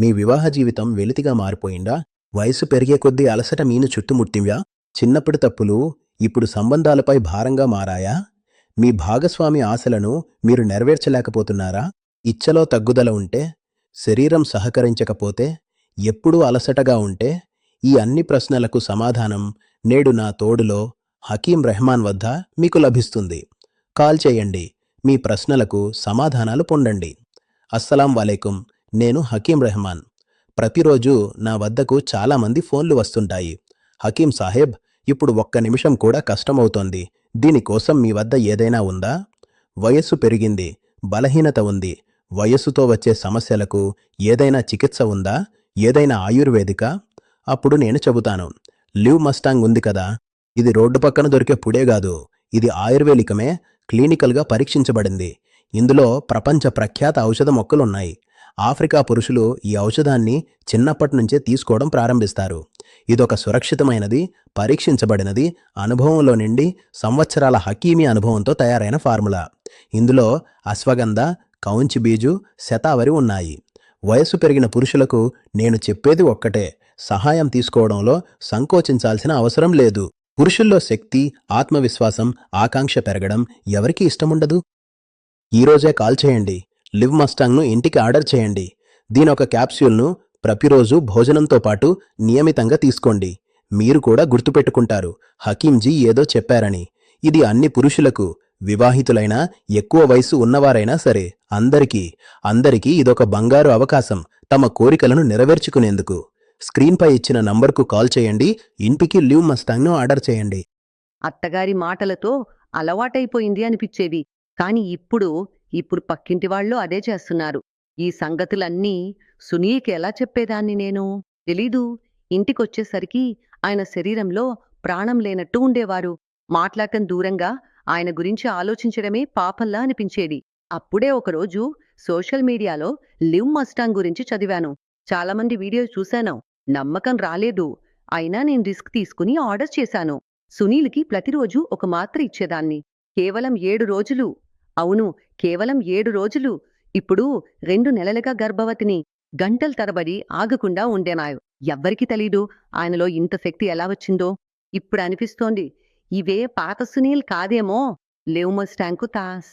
మీ వివాహ జీవితం వెలితిగా మారిపోయిందా? వయసు పెరిగే కొద్దీ అలసట మీను చుట్టుముట్టిందా? చిన్నప్పటి తప్పులు ఇప్పుడు సంబంధాలపై భారంగా మారాయా? మీ భాగస్వామి ఆశలను మీరు నెరవేర్చలేకపోతున్నారా? ఇచ్చలో తగ్గుదల ఉంటే, శరీరం సహకరించకపోతే, ఎప్పుడూ అలసటగా ఉంటే, ఈ అన్ని ప్రశ్నలకు సమాధానం నేడు నా తోడులో హకీం రెహమాన్ వద్ద మీకు లభిస్తుంది. కాల్ చేయండి. మీ ప్రశ్నలకు సమాధానాలు పొందండి. అస్సలాం వాలేకుం. నేను హకీం రెహమాన్. ప్రతిరోజు నా వద్దకు చాలామంది ఫోన్లు వస్తుంటాయి. హకీం సాహెబ్, ఇప్పుడు ఒక్క నిమిషం కూడా కష్టమవుతోంది. దీనికోసం మీ వద్ద ఏదైనా ఉందా? వయస్సు పెరిగింది, బలహీనత ఉంది. వయస్సుతో వచ్చే సమస్యలకు ఏదైనా చికిత్స ఉందా? ఏదైనా ఆయుర్వేదిక? అప్పుడు నేను చెబుతాను. లివ్ మస్టాంగ్ ఉంది కదా, ఇది రోడ్డు పక్కన దొరికే పుడే కాదు. ఇది ఆయుర్వేదికమే, క్లినికల్గా పరీక్షించబడింది. ఇందులో ప్రపంచ ప్రఖ్యాత ఔషధ మొక్కలున్నాయి. ఆఫ్రికా పురుషులు ఈ ఔషధాన్ని చిన్నప్పటి నుంచే తీసుకోవడం ప్రారంభిస్తారు. ఇదొక సురక్షితమైనది, పరీక్షించబడినది, అనుభవంలో నుండి సంవత్సరాల హకీమీ అనుభవంతో తయారైన ఫార్ములా. ఇందులో అశ్వగంధ, కౌంచి బీజు, శతావరి ఉన్నాయి. వయస్సు పెరిగిన పురుషులకు నేను చెప్పేది ఒక్కటే: సహాయం తీసుకోవడంలో సంకోచించాల్సిన అవసరం లేదు. పురుషుల్లో శక్తి, ఆత్మవిశ్వాసం, ఆకాంక్ష పెరగడం ఎవరికి ఇష్టముండదు? ఈరోజే కాల్ చేయండి. లివ్ మస్టాంగ్ను ఇంటికి ఆర్డర్ చేయండి. దీనొక క్యాప్స్యూల్ను ప్రతిరోజు భోజనంతో పాటు నియమితంగా తీసుకోండి. మీరు కూడా గుర్తుపెట్టుకుంటారు, హకీంజీ ఏదో చెప్పారని. ఇది అన్ని పురుషులకు, వివాహితులైనా, ఎక్కువ వయసు ఉన్నవారైనా సరే, అందరికీ ఇదొక బంగారు అవకాశం తమ కోరికలను నెరవేర్చుకునేందుకు. స్క్రీన్పై ఇచ్చిన నంబర్కు కాల్ చేయండి. ఇంటికి లివ్ మస్టాంగ్ను ఆర్డర్ చేయండి. అత్తగారి మాటలతో అలవాటైపోయింది అనిపించేది. కాని ఇప్పుడు పక్కింటి వాళ్ళు అదే చేస్తున్నారు. ఈ సంగతులన్నీ సునీల్కి ఎలా చెప్పేదాన్ని నేను? తెలీదు. ఇంటికొచ్చేసరికి ఆయన శరీరంలో ప్రాణం లేనట్టు ఉండేవారు. మాట్లాడటం దూరంగా ఆయన గురించి ఆలోచించడమే పాపంలా అనిపించేది. అప్పుడే ఒకరోజు సోషల్ మీడియాలో లివ్ మస్టాంగ్ గురించి చదివాను. చాలామంది వీడియో చూశాను. నమ్మకం రాలేదు. అయినా నేను రిస్క్ తీసుకుని ఆర్డర్ చేశాను. సునీల్కి ప్రతిరోజు ఒక మాత్ర ఇచ్చేదాన్ని. కేవలం 7 రోజులు. అవును, కేవలం 7 రోజులు. ఇప్పుడు 2 నెలలుగా గర్భవతిని. గంటల తరబడి ఆగకుండా ఉండేనాయు. ఎవ్వరికి తెలీదు ఆయనలో ఇంత శక్తి ఎలా వచ్చిందో. ఇప్పుడు అనిపిస్తోంది, ఇవే పాత సునీల్ కాదేమో. లివ్ మస్టాంగ్కు తాస్.